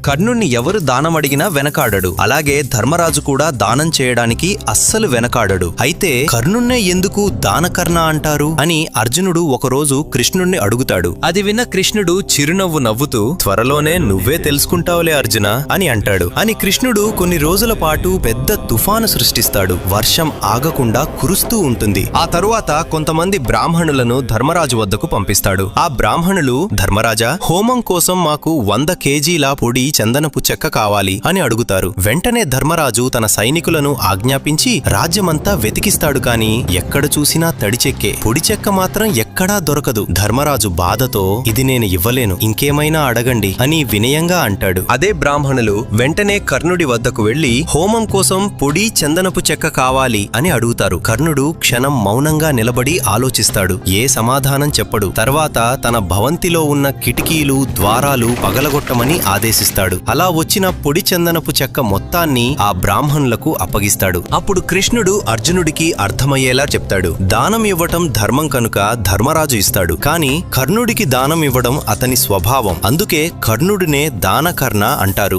కర్ణుణ్ణి ఎవరు దానమడిగినా వెనకాడడు. అలాగే ధర్మరాజు కూడా దానం చేయడానికి అస్సలు వెనకాడడు. అయితే కర్ణుణ్ణే ఎందుకు దానకర్ణ అంటారు అని అర్జునుడు ఒకరోజు కృష్ణుణ్ణి అడుగుతాడు. అది విన్న కృష్ణుడు చిరునవ్వు నవ్వుతూ, త్వరలోనే నువ్వే తెలుసుకుంటావులే అర్జున అని అంటాడు. అని కృష్ణుడు కొన్ని రోజుల పాటు పెద్ద తుఫాను సృష్టిస్తాడు. వర్షం ఆగకుండా కురుస్తూ ఉంటుంది. ఆ తరువాత కొంతమంది బ్రాహ్మణులను ధర్మరాజు వద్దకు పంపిస్తాడు. ఆ బ్రాహ్మణులు, ధర్మరాజా, హోమం కోసం మాకు 100 కేజీల పొడి చందనపు చెక్క కావాలి అని అడుగుతారు. వెంటనే ధర్మరాజు తన సైనికులను ఆజ్ఞాపించి రాజ్యమంతా వెతికిస్తాడు. కాని ఎక్కడ చూసినా తడి చెక్కే, పొడి చెక్క మాత్రం ఎక్కడా దొరకదు. ధర్మరాజు బాధతో, ఇది నేను ఇవ్వలేను, ఇంకేమైనా అడగండి అని వినయంగా అంటాడు. అదే బ్రాహ్మణులు వెంటనే కర్ణుడి వద్దకు వెళ్లి హోమం కోసం పొడి చందనపు చెక్క కావాలి అని అడుగుతారు. కర్ణుడు క్షణం మౌనంగా నిలబడి ఆలోచిస్తాడు. ఏ సమాధానం చెప్పడు. తర్వాత తన భవంతిలో ఉన్న కిటికీలు, ద్వారాలు పగలగొట్టమని ఆదేశిస్తాడు. అలా వచ్చిన పొడి చందనపు చెక్క మొత్తాన్ని ఆ బ్రాహ్మణులకు అప్పగిస్తాడు. అప్పుడు కృష్ణుడు అర్జునుడికి అర్థమయ్యేలా చెప్తాడు. దానం ఇవ్వటం ధర్మం కనుక ధర్మరాజు ఇస్తాడు. కాని కర్ణుడికి దానం ఇవ్వడం అతని స్వభావం. అందుకే కర్ణుడినే దానకర్ణ అంటారు.